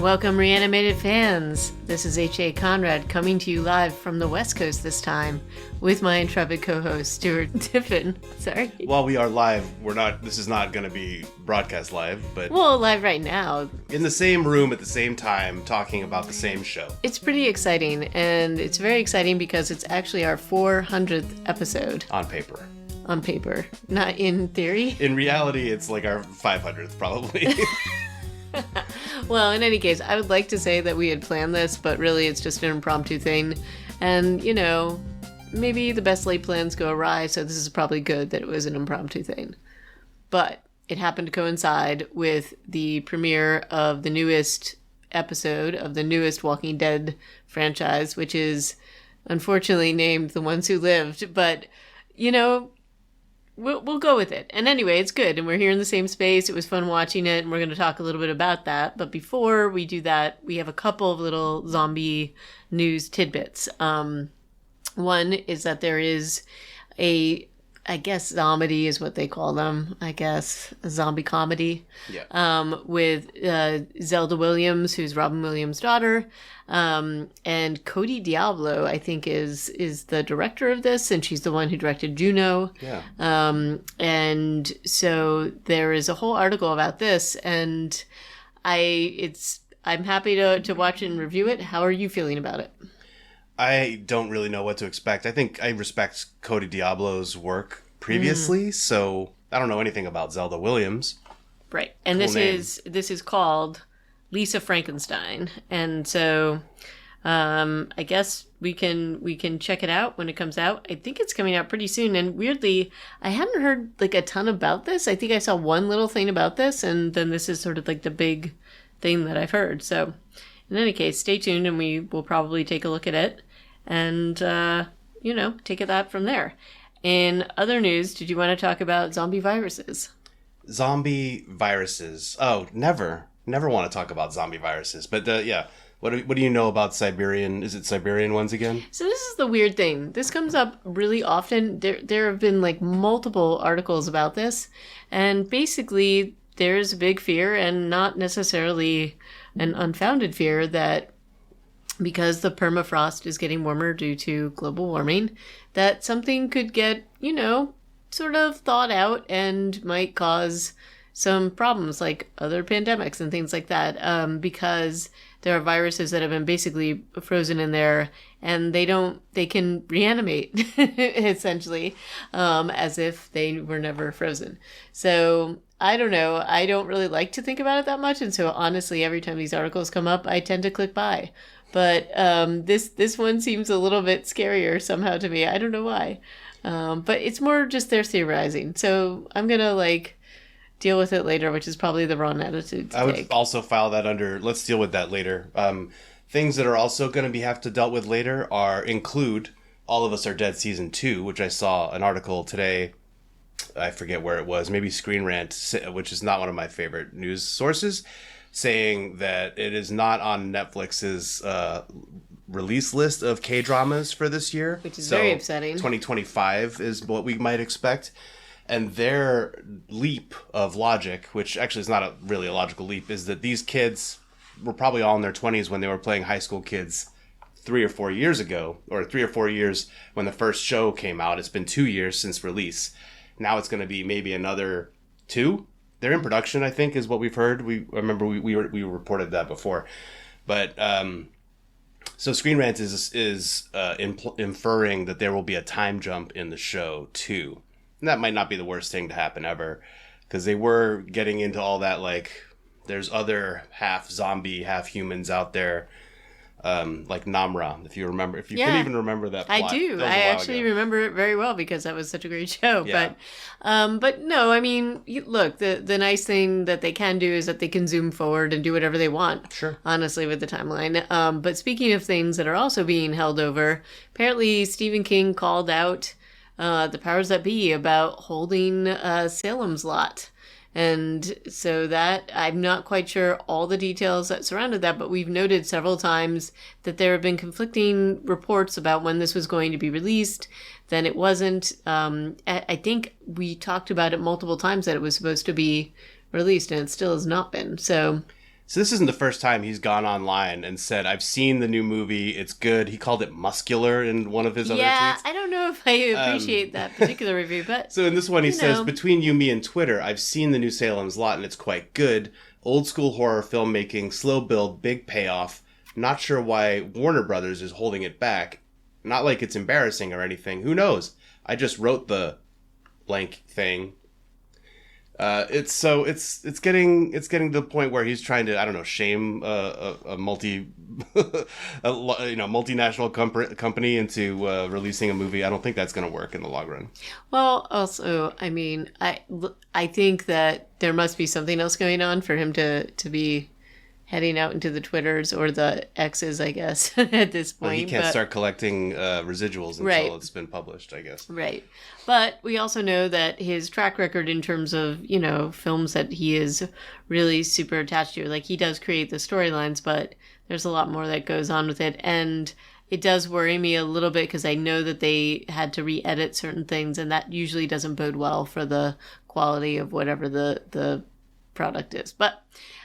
Welcome, Reanimated fans. This is H.A. Conrad coming to you live from the West Coast this time with my intrepid co-host, Stuart Tiffin. Sorry. While we are live, this is not going to be broadcast live, but... Well, live right now. In the same room at the same time, talking about the same show. It's pretty exciting, and it's very exciting because it's actually our 400th episode. On paper. On paper, not in theory. In reality, it's like our 500th, probably. Well, in any case, I would like to say that we had planned this, but really it's just an impromptu thing. And, you know, maybe the best laid plans go awry, so this is probably good that it was an impromptu thing. But it happened to coincide with the premiere of the newest episode of the newest Walking Dead franchise, which is unfortunately named The Ones Who Lived. But, you know, we'll go with it. And anyway, it's good. And we're here in the same space. It was fun watching it. And we're going to talk a little bit about that. But before we do that, we have a couple of little zombie news tidbits. One is that there is I guess zombie is what they call them. I guess a zombie comedy. Yeah. With Zelda Williams, who's Robin Williams' daughter. And Cody Diablo, I think, is the director of this, and she's the one who directed Juno. Yeah. And so there is a whole article about this, and I'm happy to watch it and review it. How are you feeling about it? I don't really know what to expect. I think I respect Cody Diablo's work previously, so I don't know anything about Zelda Williams. Right. And Cool this name. is called Lisa Frankenstein. And so I guess we can check it out when it comes out. I think it's coming out pretty soon. And weirdly, I hadn't heard like a ton about this. I think I saw one little thing about this, and then this is sort of like the big thing that I've heard. So in any case, stay tuned and we will probably take a look at it and, take it that from there. In other news, did you want to talk about zombie viruses? Zombie viruses. Oh, never want to talk about zombie viruses. But yeah, what do you know about Siberian? Is it Siberian ones again? So this is the weird thing. This comes up really often. There have been like multiple articles about this, and basically there's a big fear, and not necessarily an unfounded fear, that because the permafrost is getting warmer due to global warming, that something could get, sort of thawed out and might cause some problems like other pandemics and things like that, because there are viruses that have been basically frozen in there, and they can reanimate essentially, as if they were never frozen. So I don't know. I don't really like to think about it that much. And so honestly, every time these articles come up, I tend to click by. But this one seems a little bit scarier somehow to me. I don't know why. But it's more just they're theorizing. So I'm going to deal with it later, which is probably the wrong attitude to take. I would take. also file that under, let's deal with that later. Things that are also going to be have to dealt with later include All of Us Are Dead Season 2, which I saw an article today. I forget where it was. Maybe Screen Rant, which is not one of my favorite news sources, saying that it is not on Netflix's release list of K-dramas for this year. Which is very upsetting. 2025 is what we might expect. And their leap of logic, which actually is not really a logical leap, is that these kids were probably all in their 20s when they were playing high school kids 3 or 4 years ago, or 3 or 4 years when the first show came out. It's been 2 years since release. Now it's going to be maybe another 2. They're in production, I think, is what we've heard. I remember we reported that before. But so Screen Rant is inferring that there will be a time jump in the show too. And that might not be the worst thing to happen ever, because they were getting into all that, like, there's other half zombie, half humans out there, like Namra, if you can even remember that plot. I do. I actually remember it very well because that was such a great show. Yeah. But no, I mean, look, the nice thing that they can do is that they can zoom forward and do whatever they want. Sure. Honestly, with the timeline. But speaking of things that are also being held over, apparently Stephen King called out the powers that be about holding Salem's Lot. And so that, I'm not quite sure all the details that surrounded that, but we've noted several times that there have been conflicting reports about when this was going to be released. Then it wasn't. I think we talked about it multiple times that it was supposed to be released, and it still has not been. So So this isn't the first time he's gone online and said, I've seen the new movie, it's good. He called it muscular in one of his other tweets. Yeah, I don't know if I appreciate that particular review, but... So in this one he says, between you, me, and Twitter, I've seen the new Salem's Lot and it's quite good. Old school horror filmmaking, slow build, big payoff. Not sure why Warner Brothers is holding it back. Not like it's embarrassing or anything. Who knows? I just wrote the blank thing. It's getting to the point where he's trying to, I don't know, shame a multinational company into releasing a movie. I don't think that's going to work in the long run. Well, also, I mean, I think that there must be something else going on for him to be heading out into the Twitters or the X's, I guess, at this point. Well, he can't start collecting residuals until it's been published, I guess. Right. But we also know that his track record in terms of, films that he is really super attached to, like he does create the storylines, but there's a lot more that goes on with it. And it does worry me a little bit because I know that they had to re-edit certain things, and that usually doesn't bode well for the quality of whatever the product is. But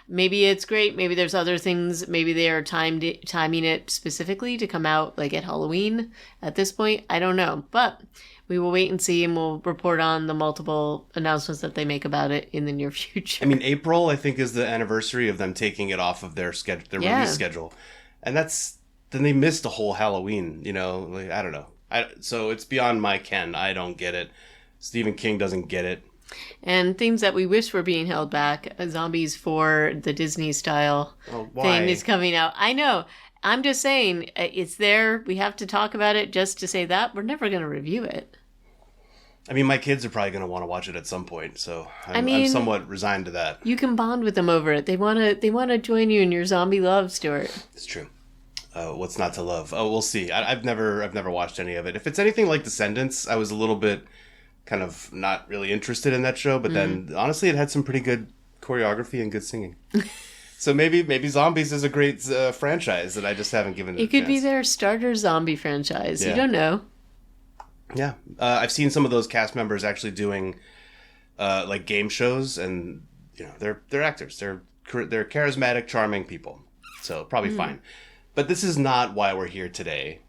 maybe it's great. Maybe there's other things. Maybe they are timing it specifically to come out like at Halloween at this point. I don't know. But we will wait and see, and we'll report on the multiple announcements that they make about it in the near future. I mean, April, I think, is the anniversary of them taking it off of their schedule, release schedule. And then they missed a whole Halloween, like, I don't know. So it's beyond my ken. I don't get it. Stephen King doesn't get it. And things that we wish were being held back. Zombies 4, the Disney style thing is coming out. I know. I'm just saying, it's there. We have to talk about it just to say that. We're never going to review it. I mean, my kids are probably going to want to watch it at some point, so I'm somewhat resigned to that. You can bond with them over it. They want to join you in your zombie love, Stuart. It's true. What's not to love? Oh, we'll see. I've never watched any of it. If it's anything like Descendants, I was a little bit kind of not really interested in that show, but then honestly, it had some pretty good choreography and good singing. So maybe Zombies is a great franchise that I just haven't given it a chance. It could be their starter zombie franchise. Yeah. You don't know. Yeah. I've seen some of those cast members actually doing like game shows, and they're actors. They're charismatic, charming people. So probably fine. But this is not why we're here today.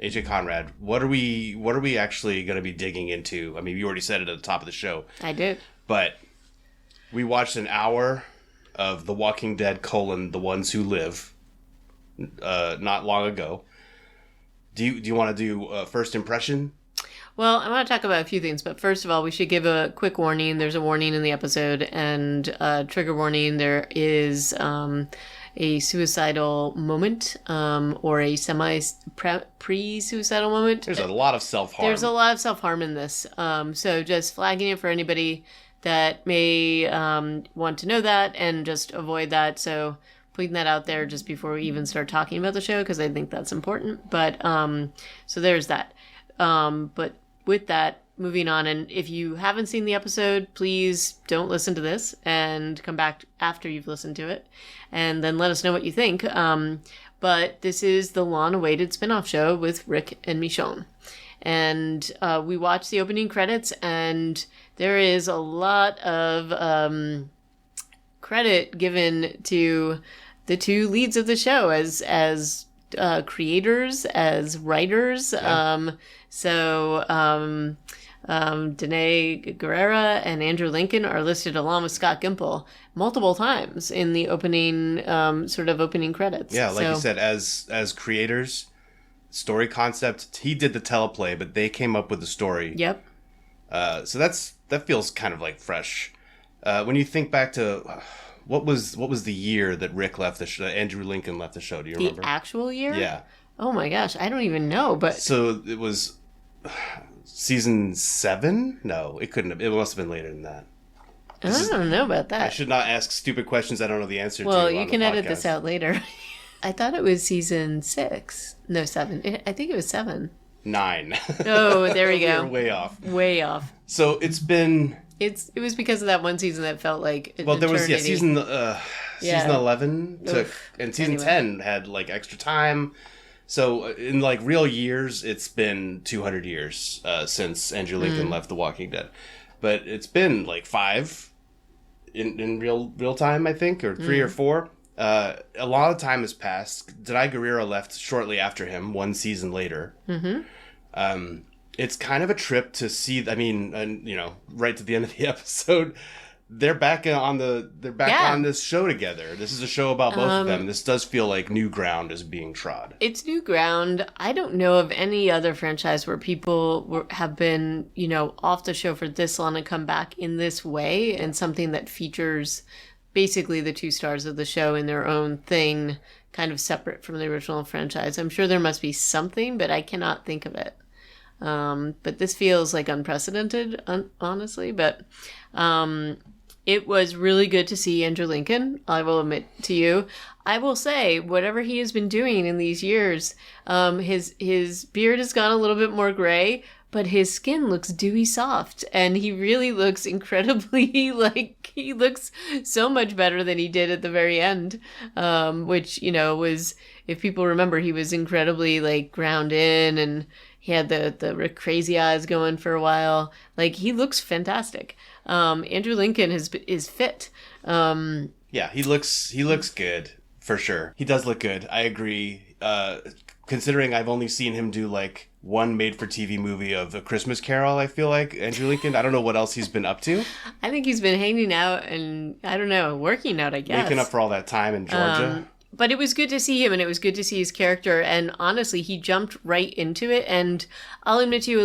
AJ Conrad, what are we actually going to be digging into? I mean, you already said it at the top of the show. I did. But we watched an hour of The Walking Dead: The Ones Who Live not long ago. Do you want to do first impression? Well, I want to talk about a few things, but first of all, we should give a quick warning. There's a warning in the episode, and trigger warning. There is a suicidal moment or a pre-suicidal moment. There's a lot of self-harm. There's a lot of self-harm in this. So just flagging it for anybody that may want to know that and just avoid that. So putting that out there just before we even start talking about the show, because I think that's important. But so there's that. But with that, moving on, and if you haven't seen the episode, please don't listen to this and come back after you've listened to it and then let us know what you think. But this is the long-awaited spinoff show with Rick and Michonne. And we watched the opening credits, and there is a lot of credit given to the two leads of the show as creators, as writers. Yeah. Danae Guerrera and Andrew Lincoln are listed along with Scott Gimple multiple times in the opening opening credits. Yeah, like you said, as creators, story concept, he did the teleplay, but they came up with the story. Yep. So that feels kind of like fresh. When you think back to what was the year that Rick left the show, Andrew Lincoln left the show? Do you remember? The actual year? Yeah. Oh my gosh, I don't even know. But so it was season 7? No, it couldn't have. It must have been later than that. I don't know about that. I should not ask stupid questions I don't know the answer to. Well, you can edit this out later. I thought it was season 6. No, 7. I think it was 7. 9. Oh, there we go. We're way off. Way off. So it's been. It was because of that one season that felt like an there was eternity. season 11 took, and season 10 had like extra time. So in like real years, it's been 200 years since Andrew Lincoln left The Walking Dead, but it's been like 5 in real time, I think, or 3 or 4. A lot of time has passed. Denai Guerrero left shortly after him, one season later. It's kind of a trip to see. I mean, and right to the end of the episode, they're back on this show together. This is a show about both of them. This does feel like new ground is being trod. It's new ground. I don't know of any other franchise where people have been, off the show for this long and come back in this way, and something that features basically the two stars of the show in their own thing, kind of separate from the original franchise. I'm sure there must be something, but I cannot think of it. But this feels like unprecedented, honestly. But it was really good to see Andrew Lincoln, I will admit to you. I will say, whatever he has been doing in these years, his beard has gone a little bit more gray, but his skin looks dewy soft, and he really looks incredibly, he looks so much better than he did at the very end, which, was, if people remember, he was incredibly, ground in, and he had the crazy eyes going for a while. He looks fantastic. Andrew Lincoln is fit. Yeah, he looks good, for sure. He does look good, I agree. Considering I've only seen him do, one made-for-TV movie of A Christmas Carol, I feel like, Andrew Lincoln. I don't know what else he's been up to. I think he's been hanging out and, I don't know, working out, I guess. Making up for all that time in Georgia. But it was good to see him, and it was good to see his character, and honestly, he jumped right into it, and I'll admit to you,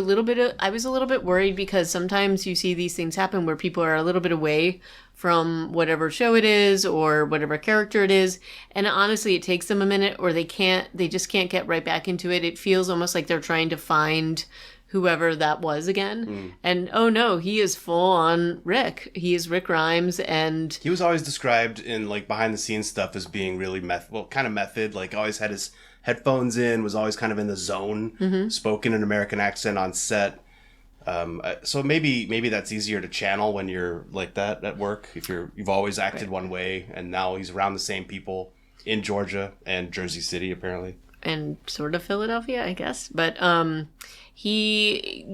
I was a little bit worried, because sometimes you see these things happen where people are a little bit away from whatever show it is, or whatever character it is, and honestly, it takes them a minute, or they just can't get right back into it. It feels almost like they're trying to find whoever that was again. And oh no, he is full on Rick. He is Rick Grimes, and he was always described in behind the scenes stuff as being really kind of method. Always had his headphones in, was always kind of in the zone, spoken an American accent on set. So maybe that's easier to channel when you're like that at work. If you've always acted one way, and now he's around the same people in Georgia and Jersey City apparently, and sort of Philadelphia, I guess. But he,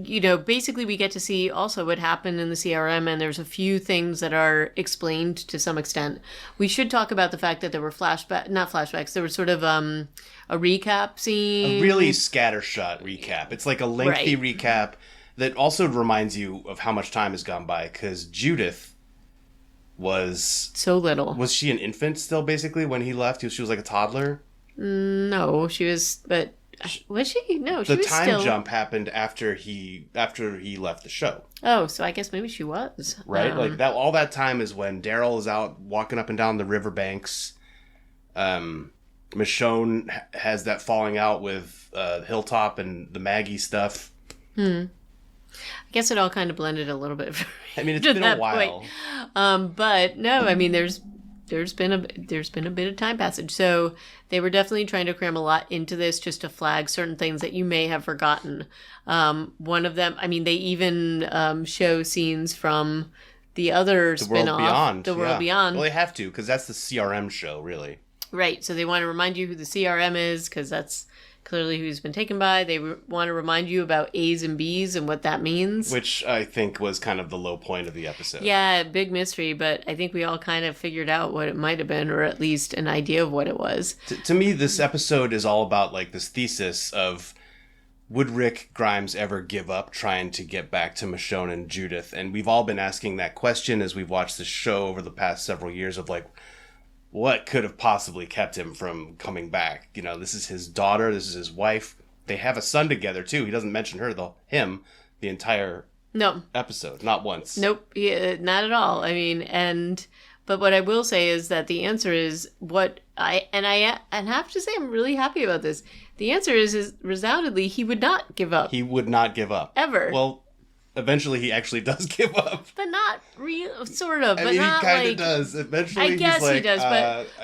basically we get to see also what happened in the CRM, and there's a few things that are explained to some extent. We should talk about the fact that there were not flashbacks, there was sort of a recap scene. A really scattershot recap. It's like a lengthy recap that also reminds you of how much time has gone by, because Judith was... so little. Was she an infant still, basically, when he left? She was like a toddler? No, she was... But... Was she? No, she was still... The time jump happened after he left the show. Oh, so I guess maybe she was. Right? All that time is when Daryl is out walking up and down the riverbanks. Michonne has that falling out with Hilltop and the Maggie stuff. I guess it all kind of blended a little bit. I mean, it's been a while. But no, I mean, there's been a bit of time passage. So they were definitely trying to cram a lot into this just to flag certain things that you may have forgotten. One of them, I mean, they even show scenes from the other spin-off, The World Beyond. Well, they have to, because that's the CRM show, really. Right. So they want to remind you who the CRM is, because that's clearly who's been taken by. They want to remind you about A's and B's and what that means. Which I think was kind of the low point of the episode. Yeah, big mystery, but I think we all kind of figured out what it might have been, or at least an idea of what it was. To me, this episode is all about this thesis of, would Rick Grimes ever give up trying to get back to Michonne and Judith? And we've all been asking that question as we've watched this show over the past several years of what could have possibly kept him from coming back? This is his daughter. This is his wife. They have a son together, too. He doesn't mention her, though. The entire episode. Not once. Nope. Not at all. I mean, but what I will say is that the answer is I have to say I'm really happy about this. The answer is resoundingly, he would not give up. He would not give up. Ever. Well, eventually he actually does give up. But not real, sort of. But he not kind of does. Eventually I guess he does,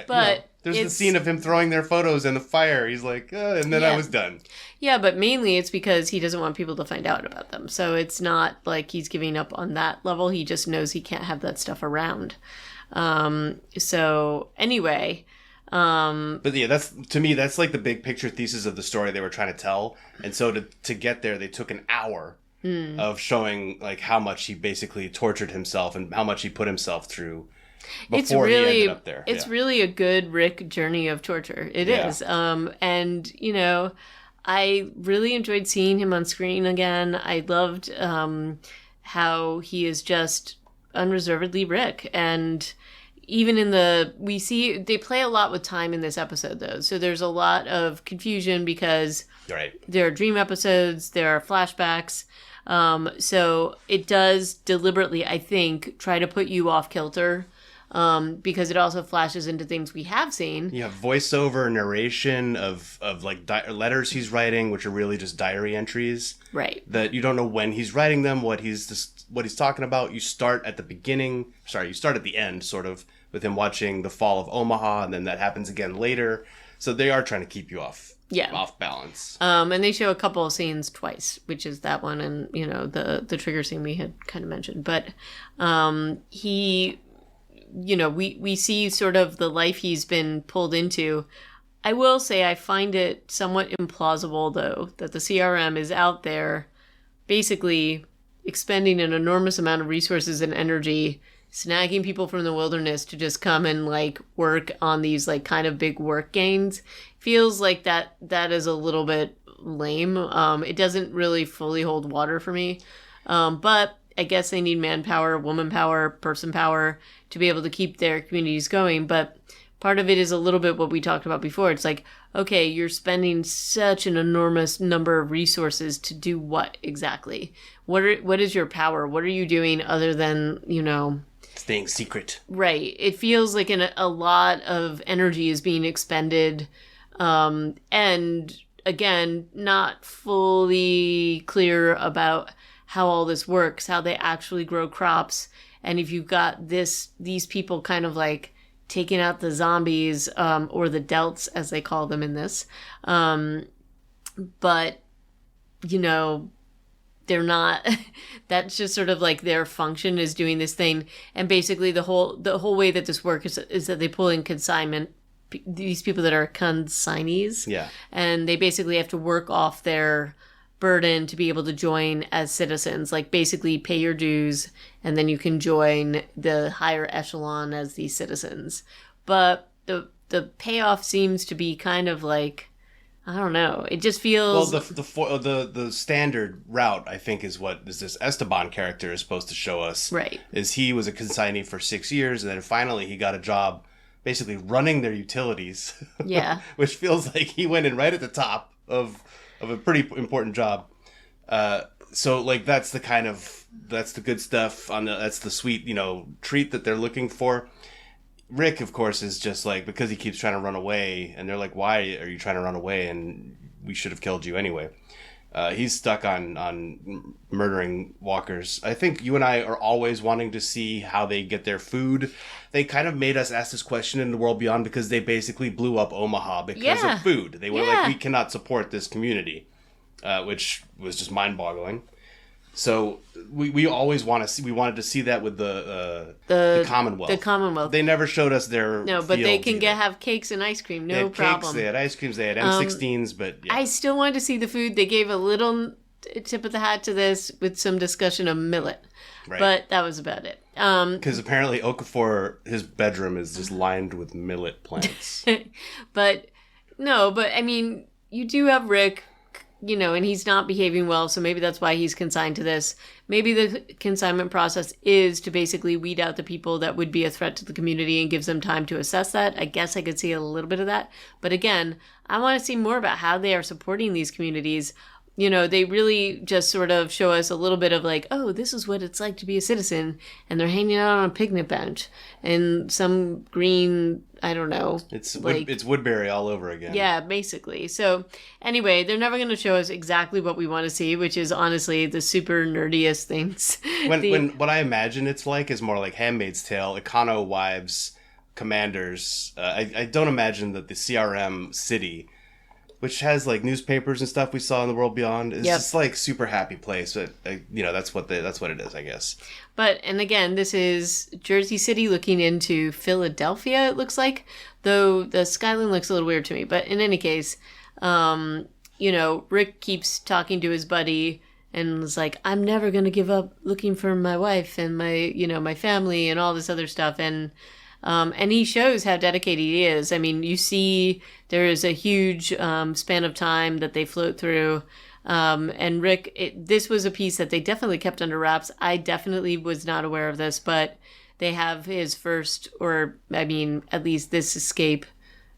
but there's the scene of him throwing their photos in the fire. He's like, and then I was done. Yeah, but mainly it's because he doesn't want people to find out about them. So it's not like he's giving up on that level. He just knows he can't have that stuff around. So anyway... but yeah, that's the big picture thesis of the story they were trying to tell. And so to get there, they took an hour of showing how much he basically tortured himself and how much he put himself through before he ended up there. It's really a good Rick journey of torture. It is. And, you know, I really enjoyed seeing him on screen again. I loved how he is just unreservedly Rick. And even in they play a lot with time in this episode, though. So there's a lot of confusion because there are dream episodes, there are flashbacks. So it does deliberately, I think, try to put you off kilter. Because it also flashes into things we have seen. You have voiceover narration of like letters he's writing, which are really just diary entries. Right. That you don't know when he's writing them, what he's talking about. You start at the end, sort of, with him watching the fall of Omaha, and then that happens again later. So they are trying to keep you off balance. And they show a couple of scenes twice, which is that one and, you know, the trigger scene we had kind of mentioned. But you know, we see sort of the life he's been pulled into. I will say I find it somewhat implausible, though, that the CRM is out there basically expending an enormous amount of resources and energy, snagging people from the wilderness to just come and, like, work on these, like, kind of big work gains. Feels like that is a little bit lame. It doesn't really fully hold water for me. But I guess they need manpower, woman power, person power to be able to keep their communities going. But part of it is a little bit what we talked about before. It's like, okay, you're spending such an enormous number of resources to do what exactly? What is your power? What are you doing other than, you know... staying secret. Right. It feels like a lot of energy is being expended. And again, not fully clear about how all this works, how they actually grow crops. And if you've got these people kind of like taking out the zombies, or the delts as they call them in this. But, you know, they're not, that's just sort of like their function is doing this thing. And basically the whole way that this works is that they pull in consignment, these people that are consignees. Yeah. And they basically have to work off their burden to be able to join as citizens, like basically pay your dues and then you can join the higher echelon as these citizens. But the payoff seems to be kind of like, I don't know, it just feels... Well, the standard route, I think, is what this Esteban character is supposed to show us. Right. Is he was a consignee for 6 years and then finally he got a job basically running their utilities. Yeah. Which feels like he went in right at the top of a pretty important job. So like that's the good stuff that's the sweet, you know, treat that they're looking for. Rick, of course, is just like, because he keeps trying to run away and they're like, why are you trying to run away? And we should have killed you anyway. He's stuck on murdering walkers. I think you and I are always wanting to see how they get their food. They kind of made us ask this question in The World Beyond because they basically blew up Omaha because of food. They were like, we cannot support this community, which was just mind-boggling. So we always wanted to see that with the Commonwealth. The Commonwealth. They never showed us their but they can have cakes and ice cream, no problem. Cakes, they had ice creams, they had M16s, but yeah. I still wanted to see the food. They gave a little tip of the hat to this with some discussion of millet, but that was about it. Because apparently Okafor, his bedroom is just lined with millet plants. But I mean, you do have Rick, you know, and he's not behaving well, so maybe that's why he's consigned to this. Maybe the consignment process is to basically weed out the people that would be a threat to the community and gives them time to assess that. I guess I could see a little bit of that. But again, I want to see more about how they are supporting these communities. You know, they really just sort of show us a little bit of like, oh, this is what it's like to be a citizen. And they're hanging out on a picnic bench in some green, I don't know. It's Woodbury all over again. Yeah, basically. So anyway, they're never going to show us exactly what we want to see, which is honestly the super nerdiest things. When what I imagine it's like is more like Handmaid's Tale, Econo wives, commanders. I don't imagine that the CRM city, which has like newspapers and stuff we saw in The World Beyond, is just like super happy place. But you know, that's what it is, I guess. But and again, this is Jersey City looking into Philadelphia. It looks like, though the skyline looks a little weird to me. But in any case, you know, Rick keeps talking to his buddy and was like, I'm never going to give up looking for my wife and my family and all this other stuff. And he shows how dedicated he is. I mean, you see there is a huge span of time that they float through. And Rick, this was a piece that they definitely kept under wraps. I definitely was not aware of this, but they have his first, or I mean, at least this escape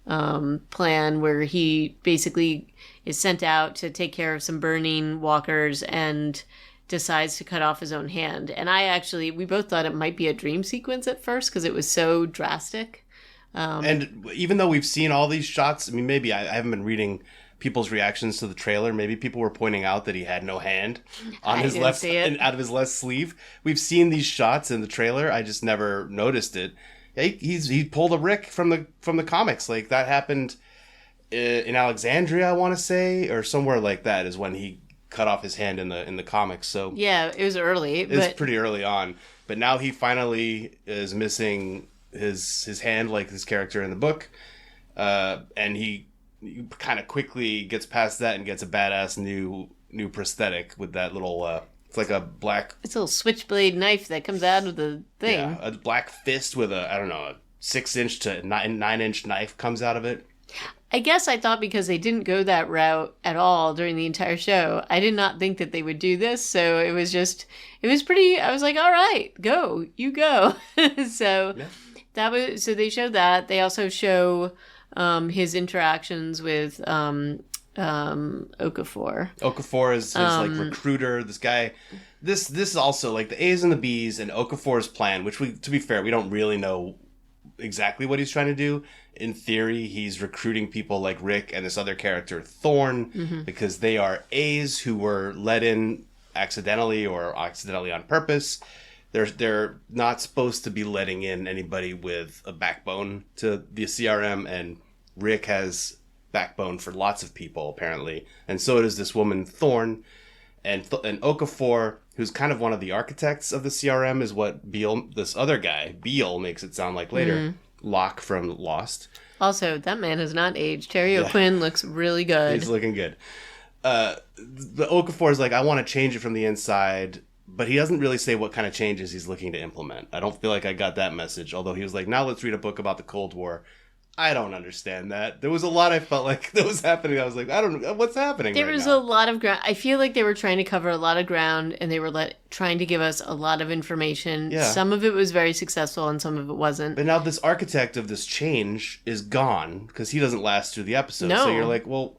plan where he basically is sent out to take care of some burning walkers and decides to cut off his own hand. And we both thought it might be a dream sequence at first because it was so drastic. And even though we've seen all these shots, I mean, maybe I haven't been reading people's reactions to the trailer. Maybe people were pointing out that he had no hand on his left and out of his left sleeve. We've seen these shots in the trailer. I just never noticed it. He pulled a Rick from the comics. Like that happened in Alexandria, I want to say, or somewhere like that is when he cut off his hand in the comics. So yeah, it was early. It was pretty early on. But now he finally is missing his hand, like his character in the book, and he kind of quickly gets past that and gets a badass new prosthetic with that little it's like a black, it's a little switchblade knife that comes out of the thing. Yeah, a black fist with a 6-inch to 9-inch knife comes out of it. I guess I thought because they didn't go that route at all during the entire show, I did not think that they would do this. So it was pretty, I was like, all right, go, you go. So yeah. So they showed that. They also show his interactions with Okafor. Okafor is his like recruiter. This guy, this is also like the A's and the B's and Okafor's plan, which to be fair, we don't really know exactly what he's trying to do. In theory, he's recruiting people like Rick and this other character, Thorn, because they are A's who were let in accidentally or accidentally on purpose. They're not supposed to be letting in anybody with a backbone to the CRM, and Rick has backbone for lots of people, apparently. And so does this woman, Thorn. And Okafor, who's kind of one of the architects of the CRM, is what this other guy, Beale, makes it sound like later. Locke from Lost. Also, that man has not aged. Terry O'Quinn looks really good. He's looking good. The Okafor is like, I want to change it from the inside, but he doesn't really say what kind of changes he's looking to implement. I don't feel like I got that message, although he was like, now let's read a book about the Cold War. I don't understand that. There was a lot I felt like that was happening. I was like, I don't know what's happening. There was a lot of ground. I feel like they were trying to cover a lot of ground, and they were trying to give us a lot of information. Yeah. Some of it was very successful, and some of it wasn't. But now this architect of this change is gone because he doesn't last through the episode. No. So you're like, well,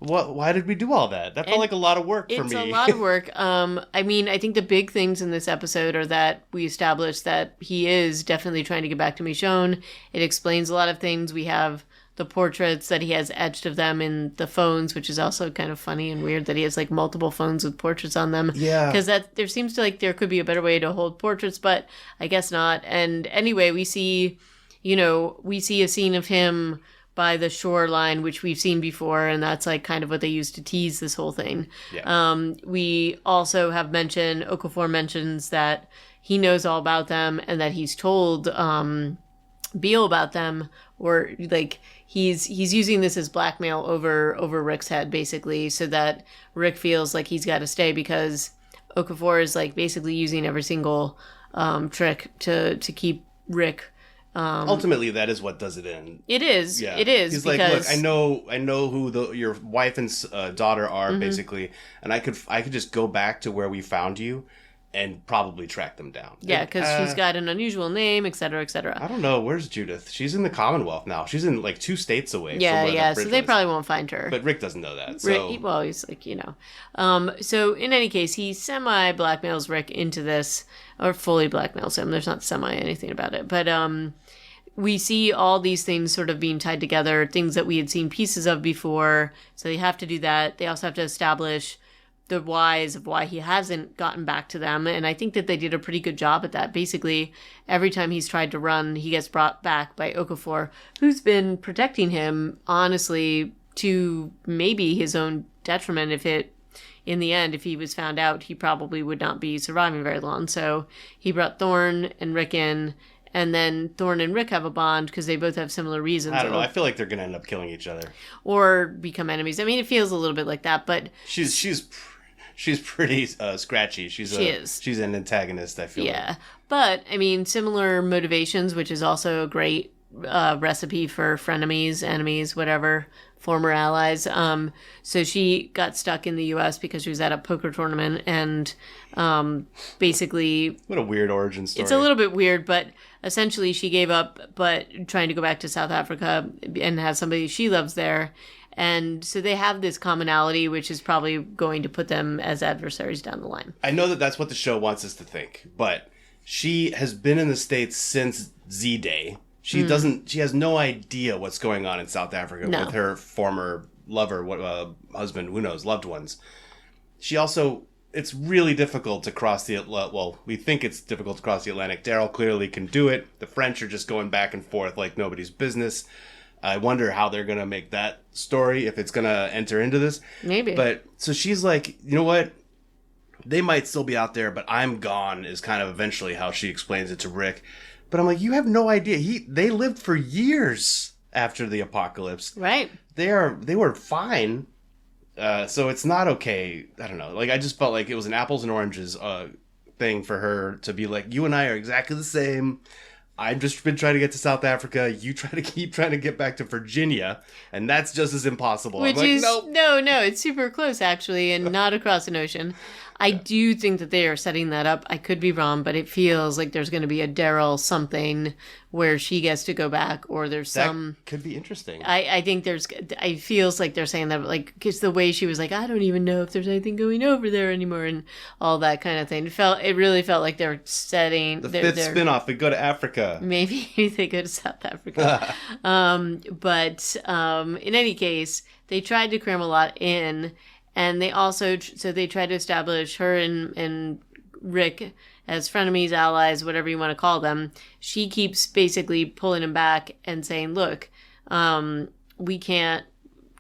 why did we do all that? That felt like a lot of work for me. It's a lot of work. I mean, I think the big things in this episode are that we established that he is definitely trying to get back to Michonne. It explains a lot of things. We have the portraits that he has etched of them in the phones, which is also kind of funny and weird that he has like multiple phones with portraits on them. Yeah. Because there seems to there could be a better way to hold portraits, but I guess not. And anyway, we see a scene of him by the shoreline, which we've seen before, and that's like kind of what they used to tease this whole thing. Yeah. We also have mentioned, Okafor mentions that he knows all about them and that he's told Beale about them, or like he's using this as blackmail over Rick's head, basically, so that Rick feels like he's got to stay because Okafor is like basically using every single trick to keep Rick. Ultimately, that is what does it in. It is. Yeah. It is. He's like, look, I know who your wife and daughter are, basically, and I could just go back to where we found you and probably track them down. Yeah, because she's got an unusual name, et cetera, et cetera. I don't know. Where's Judith? She's in the Commonwealth now. She's in like 2 states away. Yeah, from yeah. So they probably won't find her. But Rick doesn't know that. So. He's like, So in any case, he semi-blackmails Rick into this, or fully blackmails him. There's not semi anything about it. But we see all these things sort of being tied together, things that we had seen pieces of before. So they have to do that. They also have to establish the whys of why he hasn't gotten back to them. And I think that they did a pretty good job at that. Basically, every time he's tried to run, he gets brought back by Okafor, who's been protecting him, honestly, to maybe his own detriment. In the end, if he was found out, he probably would not be surviving very long. So he brought Thorn and Rick in, and then Thorn and Rick have a bond because they both have similar reasons. I don't know. I feel like they're going to end up killing each other. Or become enemies. I mean, it feels a little bit like that, but... she's pretty scratchy. She is. She's an antagonist, I feel. Yeah. But, I mean, similar motivations, which is also a great recipe for frenemies, enemies, whatever, former allies. So she got stuck in the U.S. because she was at a poker tournament, and basically... What a weird origin story. It's a little bit weird, but essentially she gave up, but trying to go back to South Africa and have somebody she loves there. And so they have this commonality, which is probably going to put them as adversaries down the line. I know that that's what the show wants us to think, but she has been in the States since Z-Day. She has no idea what's going on in South Africa with her former lover, husband, who knows, loved ones. She also, it's really difficult to cross we think it's difficult to cross the Atlantic. Daryl clearly can do it. The French are just going back and forth like nobody's business. I wonder how they're going to make that story, if it's going to enter into this. Maybe. But, so she's like, you know what? They might still be out there, but I'm gone, is kind of eventually how she explains it to Rick. But I'm like, you have no idea. They lived for years after the apocalypse. Right. They were fine. So it's not okay. I don't know. Like, I just felt like it was an apples and oranges thing for her to be like, you and I are exactly the same. I've just been trying to get to South Africa. You keep trying to get back to Virginia, and that's just as impossible. Which I'm like, is nope. no, it's super close actually, and not across an ocean. I do think that they are setting that up. I could be wrong, but it feels like there's going to be a Daryl something where she gets to go back, or there's some. That could be interesting. I think it feels like they're saying that, like, because the way she was like, I don't even know if there's anything going over there anymore, and all that kind of thing. It really felt like they're setting the fifth spinoff. We go to Africa. Maybe they go to South Africa. But in any case, they tried to cram a lot in. And they also, so they tried to establish her and Rick as frenemies, allies, whatever you want to call them. She keeps basically pulling him back and saying, look, we can't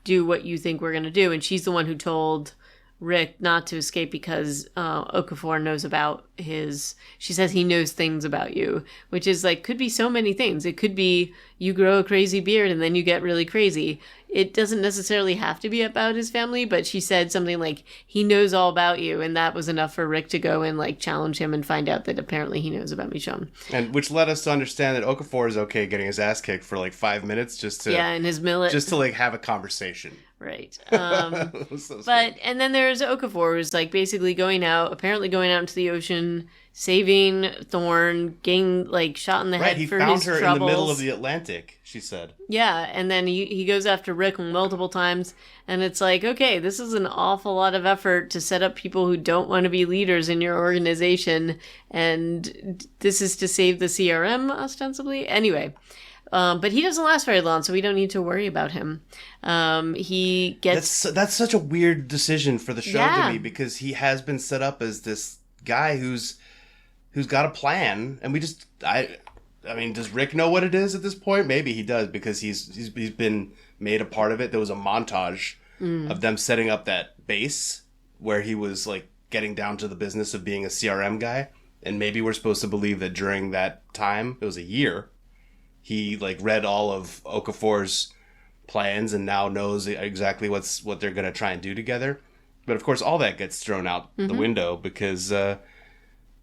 do what you think we're going to do. And she's the one who told Rick not to escape because Okafor knows about she says he knows things about you, which is like, could be so many things. It could be you grow a crazy beard and then you get really crazy. It doesn't necessarily have to be about his family, but she said something like, he knows all about you. And that was enough for Rick to go and like challenge him and find out that apparently he knows about Michonne. And which led us to understand that Okafor is okay getting his ass kicked for like 5 minutes just to... Yeah, in his millet. Just to like have a conversation. Right. So but, and then there's Okafor, who's like basically apparently going out into the ocean, saving Thorne, getting like shot in the head for his troubles. Right, he found her in the middle of the Atlantic, she said. Yeah, and then he goes after Rick multiple times, and it's like, okay, this is an awful lot of effort to set up people who don't want to be leaders in your organization, and this is to save the CRM, ostensibly. Anyway. But he doesn't last very long, so we don't need to worry about him. He gets... That's such a weird decision for the show to me, because he has been set up as this guy who's got a plan, and I mean, does Rick know what it is at this point? Maybe he does, because he's been made a part of it. There was a montage of them setting up that base where he was like getting down to the business of being a CRM guy, and maybe we're supposed to believe that during that time, it was a year, he like read all of Okafor's plans and now knows exactly what they're going to try and do together. But of course, all that gets thrown out the window because,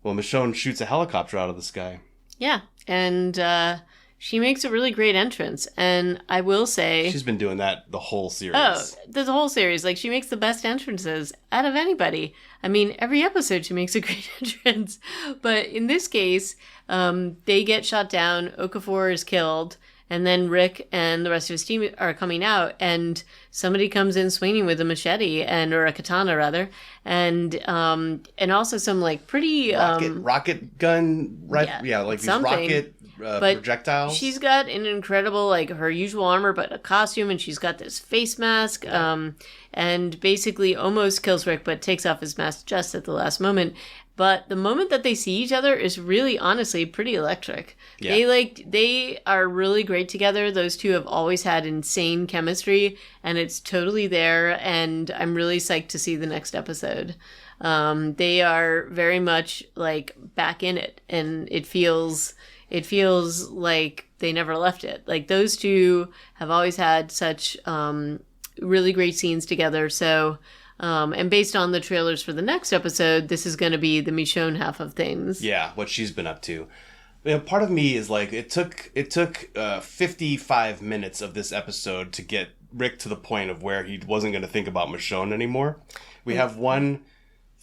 Michonne shoots a helicopter out of the sky. Yeah, and she makes a really great entrance. And I will say... She's been doing that the whole series. Oh, the whole series. Like, she makes the best entrances out of anybody. I mean, every episode she makes a great entrance. But in this case, they get shot down, Okafor is killed, and then Rick and the rest of his team are coming out, and somebody comes in swinging with a machete, or a katana rather, and also some like pretty rocket gun, right? Yeah, like these rocket projectiles. She's got an incredible, like her usual armor, but a costume, and she's got this face mask, and basically almost kills Rick, but takes off his mask just at the last moment. But the moment that they see each other is really, honestly, pretty electric. Yeah. They are really great together. Those two have always had insane chemistry, and it's totally there. And I'm really psyched to see the next episode. They are very much like back in it, and it feels like they never left it. Like those two have always had such really great scenes together. So And based on the trailers for the next episode, this is going to be the Michonne half of things. Yeah, what she's been up to. Part of me is like, it took 55 minutes of this episode to get Rick to the point of where he wasn't going to think about Michonne anymore. We have one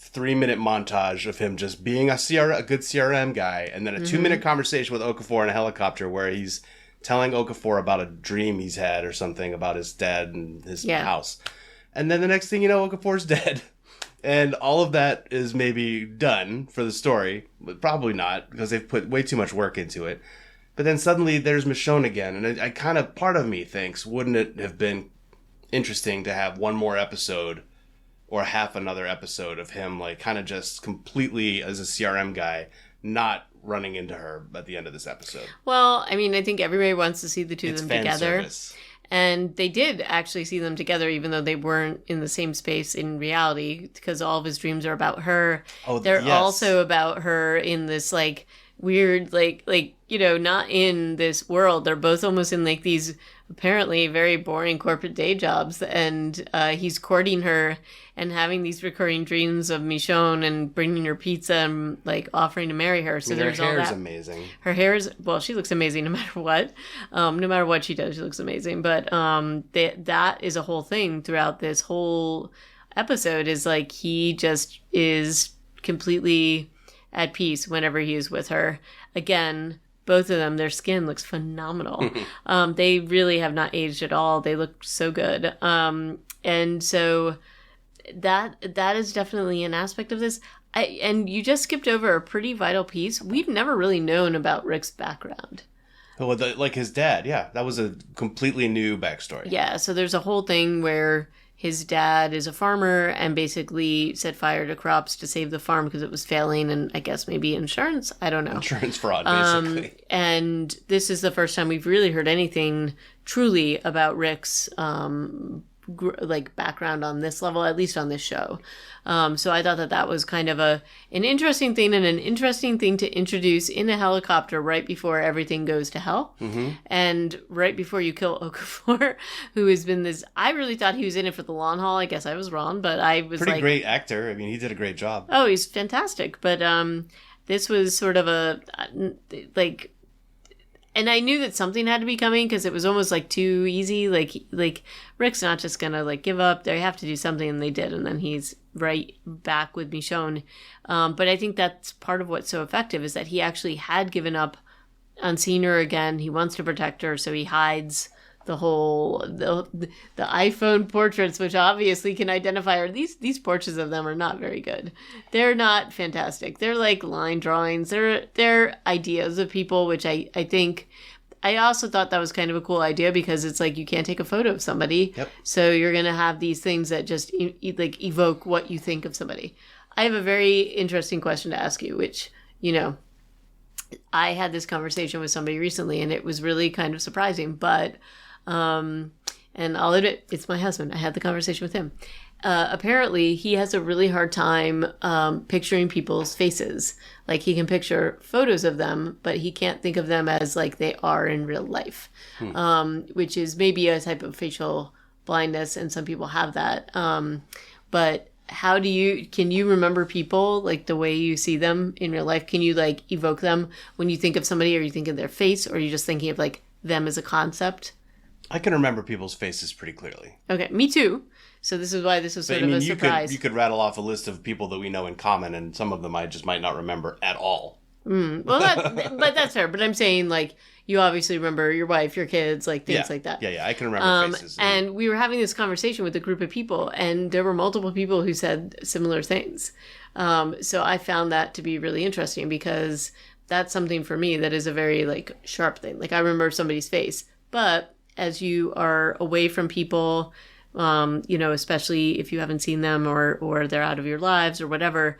3-minute montage of him just being a good CRM guy, and then a 2-minute conversation with Okafor in a helicopter where he's telling Okafor about a dream he's had or something about his dad and his house. And then the next thing you know, Okafor's dead. And all of that is maybe done for the story, but probably not, because they've put way too much work into it. But then suddenly there's Michonne again, and I kind of, part of me thinks, wouldn't it have been interesting to have one more episode or half another episode of him, like, kind of just completely as a CRM guy, not running into her at the end of this episode? Well, I mean, I think everybody wants to see the two of them together. Service. And they did actually see them together, even though they weren't in the same space in reality, because all of his dreams are about her. Oh, they're also about her in this, like, weird, like, you know, not in this world. They're both almost in, like, these apparently very boring corporate day jobs. And he's courting her and having these recurring dreams of Michonne and bringing her pizza and, like, offering to marry her. So there's all that. Her hair is amazing. Her hair is, well, she looks amazing no matter what. No matter what she does, she looks amazing. But that is a whole thing throughout this whole episode, is, like, he just is completely at peace whenever he is with her. Again, both of them, their skin looks phenomenal. They really have not aged at all. They look so good. And so that is definitely an aspect of this. And you just skipped over a pretty vital piece. We've never really known about Rick's background. Well, like his dad, yeah. That was a completely new backstory. Yeah, so there's a whole thing where his dad is a farmer and basically set fire to crops to save the farm because it was failing, and I guess maybe insurance. I don't know. Insurance fraud, basically. And this is the first time we've really heard anything truly about Rick's background on this level, at least on this show. So I thought that was kind of an interesting thing, and an interesting thing to introduce in a helicopter right before everything goes to hell. Mm-hmm. And right before you kill Okafor, who has been this, I really thought he was in it for the long haul. I guess I was wrong, but I was pretty great actor. I mean, he did a great job. Oh, he's fantastic. But this was sort of a, like, and I knew that something had to be coming because it was almost like too easy. Like Rick's not just gonna like give up. They have to do something, and they did. And then he's right back with Michonne. But I think that's part of what's so effective, is that he actually had given up on seeing her again. He wants to protect her, so he hides the whole the iPhone portraits, which obviously can identify her. These portraits of them are not very good. They're not fantastic. They're like line drawings. They're ideas of people, which I think. I also thought that was kind of a cool idea, because it's like you can't take a photo of somebody. Yep. So you're going to have these things that just like evoke what you think of somebody. I have a very interesting question to ask you, which, you know, I had this conversation with somebody recently, and it was really kind of surprising, but and I'll admit, it's my husband. I had the conversation with him. Apparently, he has a really hard time picturing people's faces. Like, he can picture photos of them, but he can't think of them as like they are in real life, which is maybe a type of facial blindness, and some people have that. But can you remember people like the way you see them in real life? Can you like evoke them when you think of somebody? Or you think of their face, or are you just thinking of like them as a concept? I can remember people's faces pretty clearly. Okay, me too. So this is why this was sort of a surprise. You could rattle off a list of people that we know in common, and some of them I just might not remember at all. Well, but that's fair. But I'm saying, like, you obviously remember your wife, your kids, like things like that. Yeah, I can remember faces. And we were having this conversation with a group of people, and there were multiple people who said similar things. So I found that to be really interesting, because that's something for me that is a very like sharp thing. Like, I remember somebody's face, but as you are away from people, you know, especially if you haven't seen them or they're out of your lives or whatever,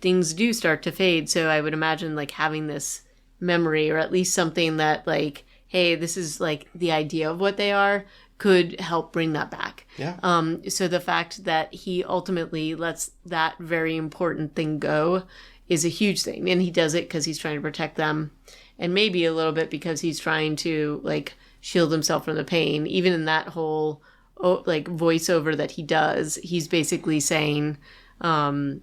things do start to fade. So I would imagine like having this memory, or at least something that like, hey, this is like the idea of what they are, could help bring that back. Yeah. So the fact that he ultimately lets that very important thing go is a huge thing. And he does it because he's trying to protect them, and maybe a little bit because he's trying to like shield himself from the pain. Even in that whole like voiceover that he does, he's basically saying, I'm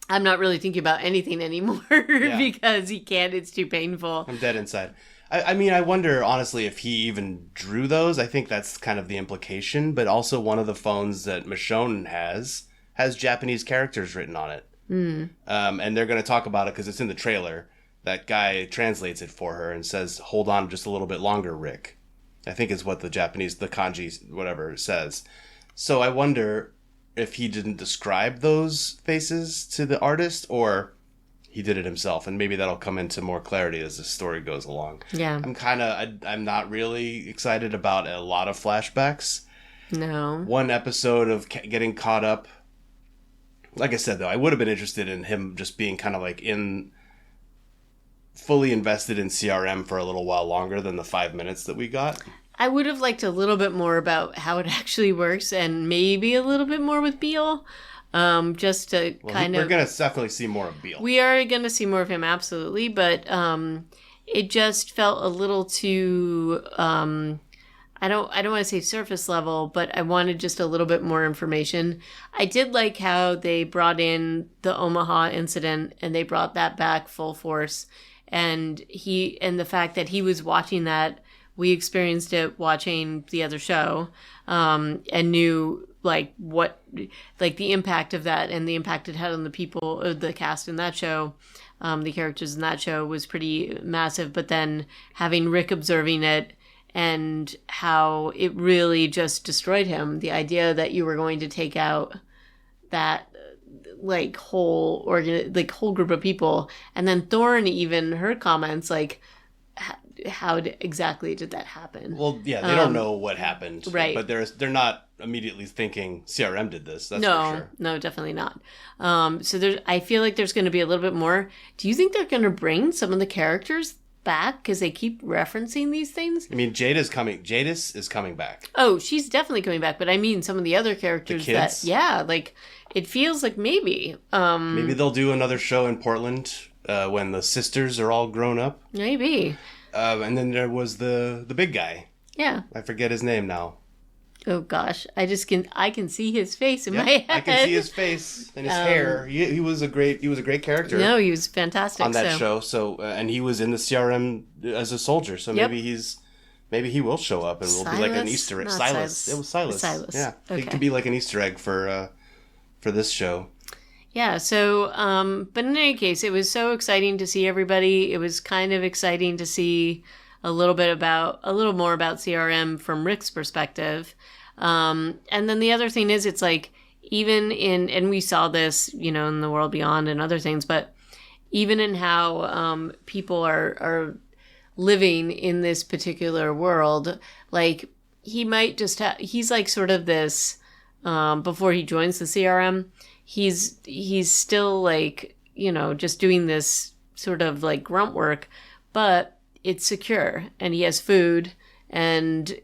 not really thinking about anything anymore because he can't. It's too painful. I'm dead inside. I mean, I wonder, honestly, if he even drew those. I think that's kind of the implication. But also one of the phones that Michonne has Japanese characters written on it. And they're going to talk about it because it's in the trailer. That guy translates it for her and says, hold on just a little bit longer, Rick. I think is what the kanji, whatever, says. So I wonder if he didn't describe those faces to the artist, or he did it himself, and maybe that'll come into more clarity as the story goes along. Yeah. I'm not really excited about a lot of flashbacks. No. One episode of getting caught up. Like I said, though, I would have been interested in him just being kind of like fully invested in CRM for a little while longer than the 5 minutes that we got. I would have liked a little bit more about how it actually works, and maybe a little bit more with Beale. Just to We're going to definitely see more of Beale. We are going to see more of him, absolutely. But it just felt a little too, I don't want to say surface level, but I wanted just a little bit more information. I did like how they brought in the Omaha incident and they brought that back full force. And the fact that he was watching that, we experienced it watching the other show, and knew the impact of that and the impact it had on the people, the cast in that show, the characters in that show was pretty massive. But then having Rick observing it and how it really just destroyed him, the idea that you were going to take out that whole group of people, and then Thorne, even her comments how exactly did that happen? Well, yeah, they don't know what happened, right? But they're not immediately thinking CRM did this. That's for sure. No, definitely not. So I feel like there's going to be a little bit more. Do you think they're going to bring some of the characters back because they keep referencing these things? I mean, Jadis is coming back. Oh, she's definitely coming back. But I mean, some of the other characters it feels like maybe they'll do another show in Portland when the sisters are all grown up. Maybe. And then there was the big guy. Yeah. I forget his name now. Oh gosh, I can see his face in my head. I can see his face and his hair. He was a great character. No, he was fantastic on that show. So and he was in the CRM as a soldier. So maybe he will show up and will be like an Easter egg. Silas. It was Silas. Yeah, okay. It could be like an Easter egg for this show. Yeah. So, but in any case, it was so exciting to see everybody. It was kind of exciting to see a little more about CRM from Rick's perspective. And then the other thing is, it's like, even and we saw this, in the World Beyond and other things, but even in how people are living in this particular world, like he might just he's like sort of this, before he joins the CRM, he's still like, just doing this sort of like grunt work, but it's secure and he has food and,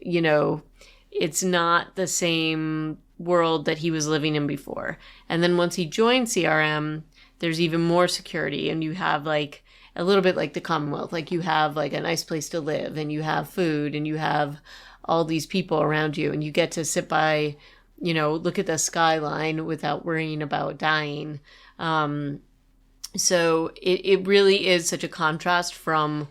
it's not the same world that he was living in before. And then once he joined CRM, there's even more security and you have like a little bit like the Commonwealth, like you have like a nice place to live and you have food and you have all these people around you and you get to sit by, look at the skyline without worrying about dying. So it really is such a contrast from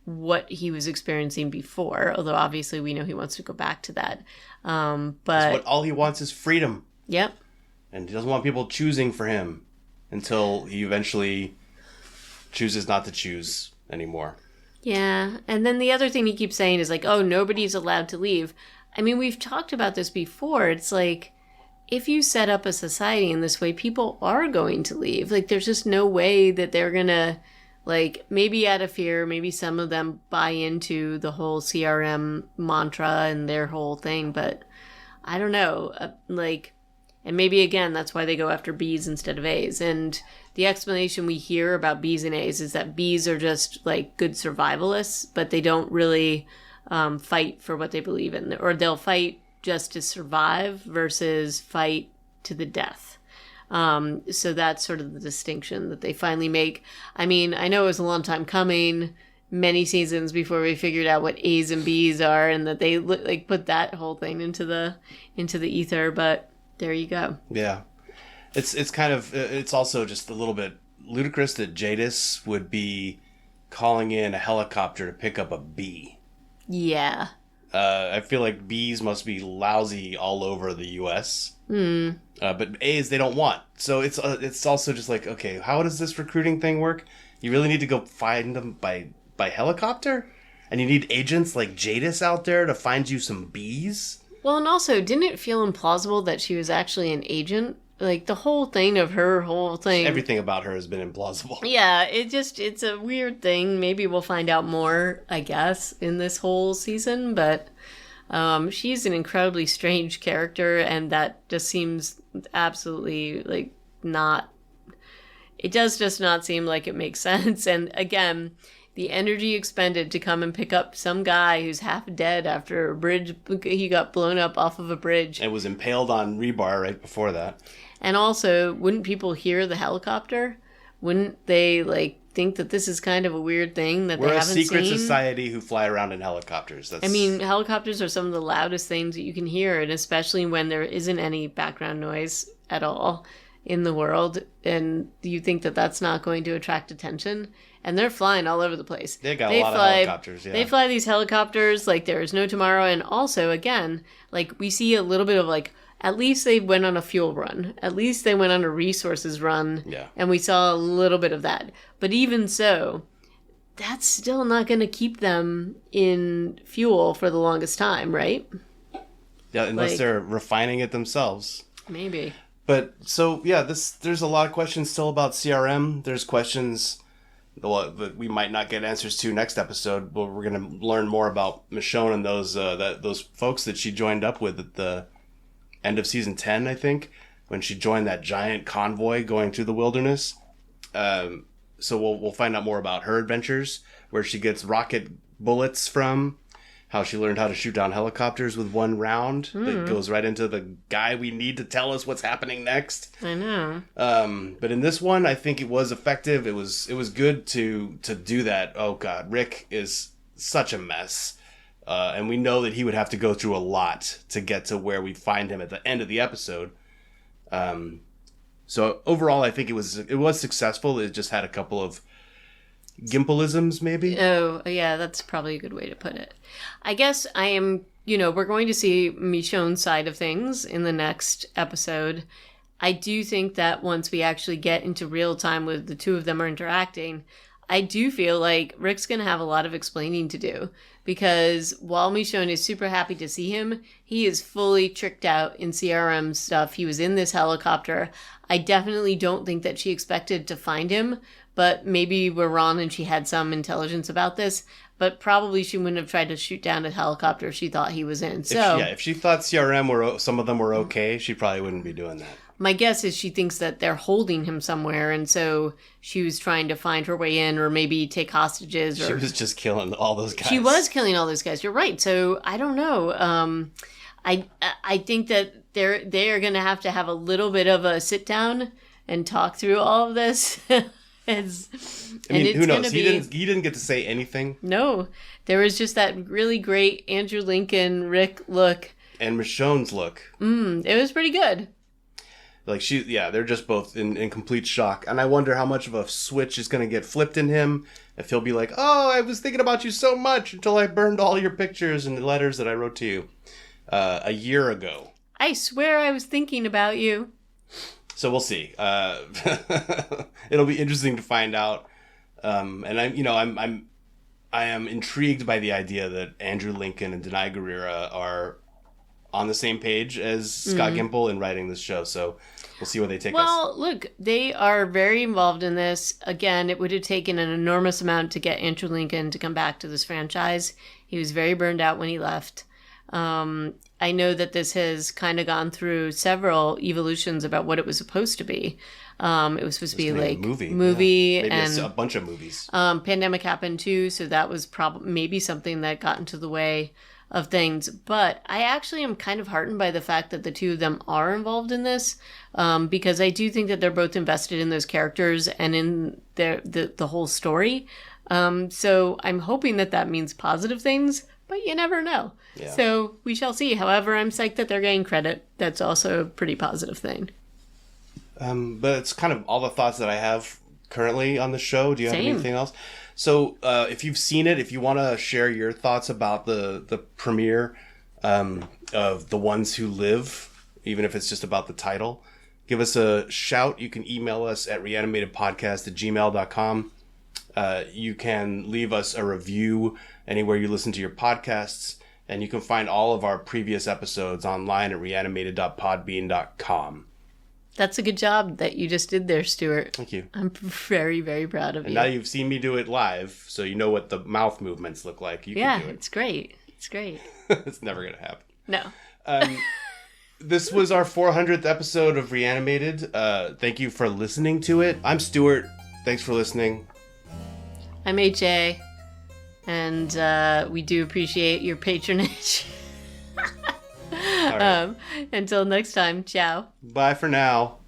what he was experiencing before, although obviously we know he wants to go back to that. But all he wants is freedom. Yep. And he doesn't want people choosing for him until he eventually chooses not to choose anymore. Yeah. And then the other thing he keeps saying is like, oh, nobody's allowed to leave. I mean, we've talked about this before. It's like, if you set up a society in this way, people are going to leave. Like, there's just no way that they're going to, like, maybe out of fear, maybe some of them buy into the whole CRM mantra and their whole thing, but I don't know. And maybe, again, that's why they go after Bs instead of As. And the explanation we hear about Bs and As is that Bs are just, like, good survivalists, but they don't really fight for what they believe in. Or they'll fight just to survive versus fight to the death. So that's sort of the distinction that they finally make. I mean, I know it was a long time coming. many seasons before we figured out what A's and B's are, and that they like put that whole thing into the ether. But there you go. Yeah, it's kind of, it's also just a little bit ludicrous that Jadis would be calling in a helicopter to pick up a bee. Yeah. I feel like bees must be lousy all over the U.S. But A's they don't want. So it's also just like, okay, how does this recruiting thing work? You really need to go find them by helicopter? And you need agents like Jadis out there to find you some bees? Well, and also, didn't it feel implausible that she was actually an agent? Like, the whole thing of her whole thing. Everything about her has been implausible. Yeah, it's a weird thing. Maybe we'll find out more, I guess, in this whole season. But she's an incredibly strange character, and that just seems absolutely, like, not... It does just not seem like it makes sense. And, again... The energy expended to come and pick up some guy who's half dead after a bridge. He got blown up off of a bridge. And was impaled on rebar right before that. And also, wouldn't people hear the helicopter? Wouldn't they, like, think that this is kind of a weird thing that they haven't seen? We're a secret society who fly around in helicopters. I mean, helicopters are some of the loudest things that you can hear, and especially when there isn't any background noise at all in the world, and you think that that's not going to attract attention. And they're flying all over the place. They got a lot of helicopters, yeah. They fly these helicopters like there is no tomorrow. And also, again, like we see a little bit of like, at least they went on a fuel run. At least they went on a resources run. Yeah. And we saw a little bit of that. But even so, that's still not going to keep them in fuel for the longest time, right? Yeah, unless they're refining it themselves. Maybe. But so, yeah, there's a lot of questions still about CRM. There's questions that we might not get answers to next episode, but we're going to learn more about Michonne and those folks that she joined up with at the end of season 10, I think, when she joined that giant convoy going through the wilderness. So we'll find out more about her adventures, where she gets rocket bullets from, how she learned how to shoot down helicopters with one round that goes right into the guy we need to tell us what's happening next. I know. But in this one, I think it was effective. It was good to do that. Oh God, Rick is such a mess. And we know that he would have to go through a lot to get to where we find him at the end of the episode. So overall, I think it was successful. It just had a couple of Gimpelisms, maybe? Oh, yeah, that's probably a good way to put it. I guess we're going to see Michonne's side of things in the next episode. I do think that once we actually get into real time with the two of them are interacting, I do feel like Rick's going to have a lot of explaining to do. Because while Michonne is super happy to see him, he is fully tricked out in CRM stuff. He was in this helicopter. I definitely don't think that she expected to find him. But maybe we're wrong and she had some intelligence about this. But probably she wouldn't have tried to shoot down a helicopter if she thought he was in. So if she thought some of them were okay, she probably wouldn't be doing that. My guess is she thinks that they're holding him somewhere, and so she was trying to find her way in, or maybe take hostages. Or she was just killing all those guys. She was killing all those guys. You're right. So I don't know. I think that they are going to have a little bit of a sit down and talk through all of this. Who knows? He didn't get to say anything. No, there was just that really great Andrew Lincoln Rick look and Michonne's look. It was pretty good. Like they're just both in complete shock, and I wonder how much of a switch is going to get flipped in him. If he'll be like, "Oh, I was thinking about you so much until I burned all your pictures and the letters that I wrote to you a year ago." I swear I was thinking about you. So we'll see. It'll be interesting to find out. And I am intrigued by the idea that Andrew Lincoln and Denai Guerrera are on the same page as Scott Gimple in writing this show. So we'll see where they take us. Well, look, they are very involved in this. Again, it would have taken an enormous amount to get Andrew Lincoln to come back to this franchise. He was very burned out when he left. I know that this has kind of gone through several evolutions about what it was supposed to be. It was supposed to be like movie yeah. Maybe and a bunch of movies. Pandemic happened too, so that was maybe something that got into the way of things. But I actually am kind of heartened by the fact that the two of them are involved in this, because I do think that they're both invested in those characters and in the whole story. So I'm hoping that means positive things, but you never know. Yeah. So we shall see. However, I'm psyched that they're getting credit. That's also a pretty positive thing. But it's kind of all the thoughts that I have currently on the show. Do you have Same. anything else? So if you've seen it, if you want to share your thoughts about the premiere of The Ones Who Live, even if it's just about the title, give us a shout. You can email us at reanimatedpodcast@gmail.com. You can leave us a review anywhere you listen to your podcasts, and you can find all of our previous episodes online at reanimated.podbean.com. That's a good job that you just did there, Stuart. Thank you. I'm very, very proud of And you. now you've seen me do it live, so you know what the mouth movements look like. You can do it. It's great. It's great. It's never going to happen. No. This was our 400th episode of Reanimated. Thank you for listening to it. I'm Stuart. Thanks for listening. I'm HA, and we do appreciate your patronage. All right. Until next time, ciao. Bye for now.